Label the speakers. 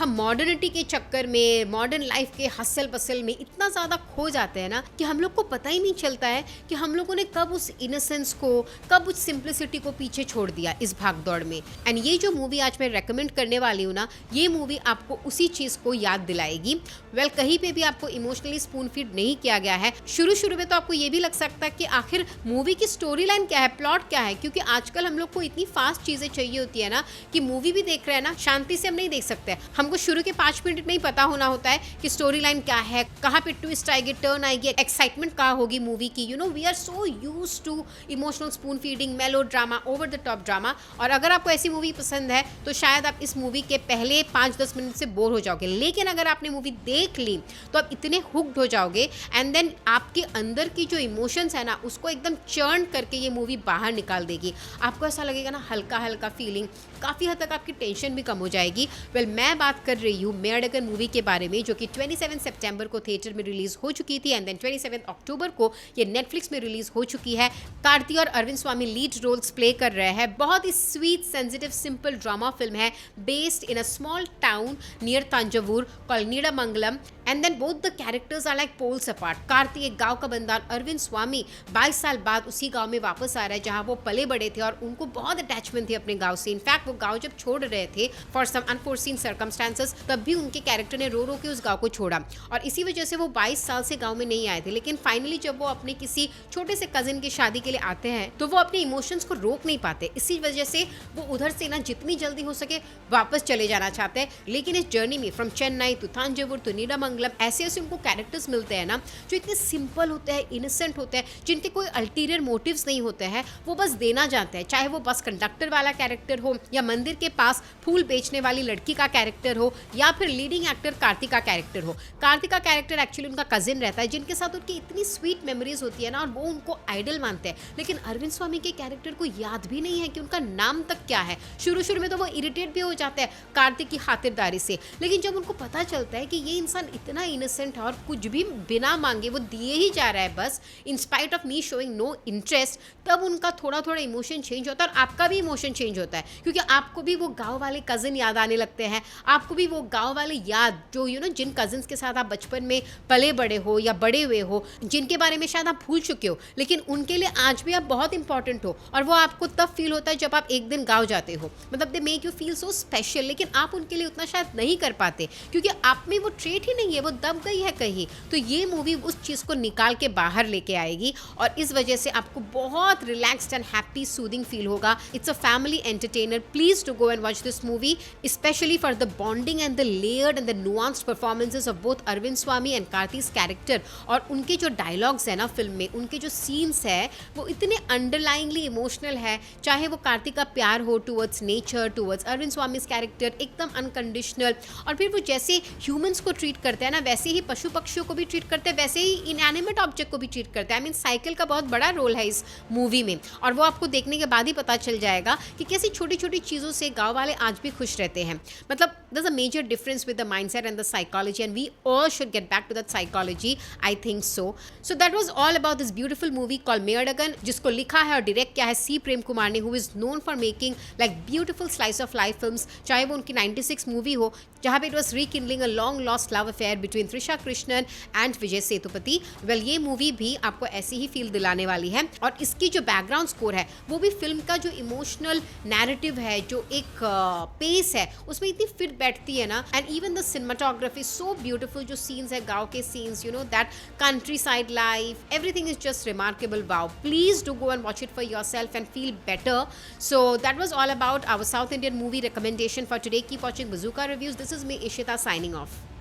Speaker 1: हम मॉडर्निटी के चक्कर में, मॉडर्न लाइफ के हसल बसल में इतना ज़्यादा खो जाते हैं ना कि हम लोग को पता ही नहीं चलता है कि हम लोगों ने कब उस इनोसेंस को, कब उस सिंप्लिसिटी को पीछे छोड़ दिया इस भागदौड़ में। एंड ये जो मूवी आज मैं रेकमेंड करने वाली हूँ ना, ये मूवी आपको उसी चीज़ को याद दिलाएगी। कहीं पे भी आपको इमोशनली स्पून फीड नहीं किया गया है। शुरू में तो आपको ये भी लग सकता है कि आखिर मूवी की स्टोरी लाइन क्या है, प्लॉट क्या है, क्योंकि आजकल हम लोग को इतनी फास्ट चीज़ें चाहिए होती है ना कि मूवी भी देख रहे हैं ना, शांति से हम नहीं देख सकते। हमको शुरू के 5 मिनट में ही पता होना होता है कि स्टोरी लाइन क्या है, कहाँ पे ट्विस्ट आएगी, टर्न आएगी, एक्साइटमेंट कहाँ होगी मूवी की। We are so used to emotional spoon feeding, melodrama, over the top drama. और अगर आपको ऐसी मूवी पसंद है तो शायद आप इस मूवी के पहले 5-10 मिनट से बोर हो जाओगे, लेकिन अगर आपने मूवी देख ली तो आप इतने हुक्ड हो जाओगे एंड देन आपके अंदर की जो इमोशंस है ना, उसको एकदम चर्न करके ये मूवी बाहर निकाल देगी। आपको ऐसा लगेगा ना, हल्का हल्का फीलिंग, काफ़ी हद तक आपकी टेंशन भी कम हो जाएगी। मैं बात कर रही हूँ मेयरडगन मूवी के बारे में, जो कि 27 सितंबर को थिएटर में रिलीज हो चुकी थी एंड देन 27 अक्टूबर को ये नेटफ्लिक्स में रिलीज हो चुकी है। कार्ति और Arvind Swamy lead roles play कर रहे हैं। बहुत ही sweet, sensitive, simple drama film है, based in a small town near Thanjavur called Needamangalam. And then both the characters are like poles apart. Karthi एक गांव का बंदा, अरविंद स्वामी 22 साल बाद उसी गांव में वापस आ रहा है जहां वो पले बड़े थे और उनको बहुत अटैचमेंट थी अपने गांव से। इनफैक्ट वो गांव जब छोड़ रहे थे फॉर सम अनफोर्सीन सर्कमस्टांसेस, तब भी उनके कैरेक्टर ने रो रो के उस गांव को छोड़ा और इसी वजह से वो 22 साल से गांव में नहीं आए थे। लेकिन फाइनली जब वो अपने किसी छोटे से कजिन की शादी के लिए आते हैं तो वो अपने इमोशंस को रोक नहीं पाते। इसी वजह से वो उधर से ना जितनी जल्दी हो सके वापस चले जाना चाहते हैं। लेकिन इस जर्नी में from Chennai to Thanjavur to Needamangalam ऐसे ऐसे उनको कैरेक्टर्स मिलते हैं ना जो इतने सिंपल होते हैं, इनोसेंट होते हैं, जिनके कोई अल्टीरियर मोटिव्स नहीं होते हैं। वो बस देना चाहते हैं, चाहे वो बस कंडक्टर वाला कैरेक्टर हो या मंदिर के पास फूल बेचने वाली लड़की का कैरेक्टर हो या फिर लीडिंग एक्टर कार्तिक का कैरेक्टर हो। कार्तिक का कैरेक्टर एक्चुअली उनका कजिन रहता है जिनके साथ उनकी इतनी स्वीट मेमोरीज होती है ना और वो उनको आइडल मानते हैं। लेकिन अरविंद स्वामी के कैरेक्टर को याद भी नहीं है कि उनका नाम तक क्या है। शुरू में तो वो इरिटेट भी हो जाते हैं कार्तिक की खातिरदारी से, लेकिन जब उनको पता चलता है कि ये इंसान इतना इनोसेंट है और कुछ भी बिना मांगे वो दिए ही जा रहा है बस, in spite of me showing no interest, तब उनका थोड़ा थोड़ा इमोशन चेंज होता है और आपका भी इमोशन चेंज होता है क्योंकि आपको भी वो गांव वाले कजिन याद आने लगते हैं। आपको भी वो गांव वाले याद जो जिन कजिन्स के साथ आप बचपन में पले बड़े हो या बड़े हुए हो, जिनके बारे में शायद आप भूल चुके हो लेकिन उनके लिए आज भी आप बहुत इंपॉर्टेंट हो। और वो आपको तब फील होता है जब आप एक दिन गाँव जाते हो, मतलब they make you feel so special. लेकिन आप उनके लिए उतना शायद नहीं कर पाते क्योंकि आप में वो ट्रेट ही नहीं है, वो दब गई है कहीं। तो ये मूवी उस चीज़ को निकाल के बाहर लेके आएगी और इस वजह से आपको बहुत relaxed and happy soothing feel होगा। It's a family entertainer. Please to go and watch this movie, specially for the bonding and the layered and the nuanced performances of both Arvind Swamy and Karthik character. और उनके जो dialogues है ना film में, उनके जो scenes है वो इतने अंडरलाइंगली इमोशनल है। चाहे वो कार्तिक का प्यार हो टूवर्ड्स नेचर, टूवर्ड्स अरविंद स्वामी कैरेक्टर एकदम अनकंडीशनल, और फिर वो जैसे ह्यूमंस को ट्रीट करते हैं ना वैसे ही पशु पक्षियों को भी ट्रीट करते हैं, वैसे ही इनएनिमेट ऑब्जेक्ट को भी ट्रीट करते हैं। आई मीन साइकिल का बहुत बड़ा रोल है इस मूवी में और वो आपको देखने के बाद ही पता चल जाएगा कि कैसी छोटी छोटी चीज़ों से गांव वाले आज भी खुश रहते हैं। मतलब there's a major difference with the mindset and the psychology and we all should get back to that psychology, I think so that was all about this beautiful movie called मेयरडगन, जिसको लिखा है और डायरेक्ट किया है सी प्रेम कुमार ने, who is known for making like beautiful slice of life films। चाहे वो उनकी 96 मूवी हो जहाँ पे it was rekindling a long lost love affair between Trisha Krishnan and Vijay Sethupathi. ये मूवी भी आपको ऐसी ही फील दिलाने वाली है और इसकी जो बैकग्राउंड स्कोर है वो भी फिल्म का जो इमोशनल नैरेटिव है, जो एक पेस है, उसमें इतनी फिट बैठती है ना। And even the cinematography so beautiful, जो सीन्स है गाँव के scenes, that country side life, everything is just remarkable. Wow, please do go and watch it for your self and feel better. So that was all about our South Indian movie recommendation for today. Keep watching Bazooka Reviews. This is me, Ishita, signing off.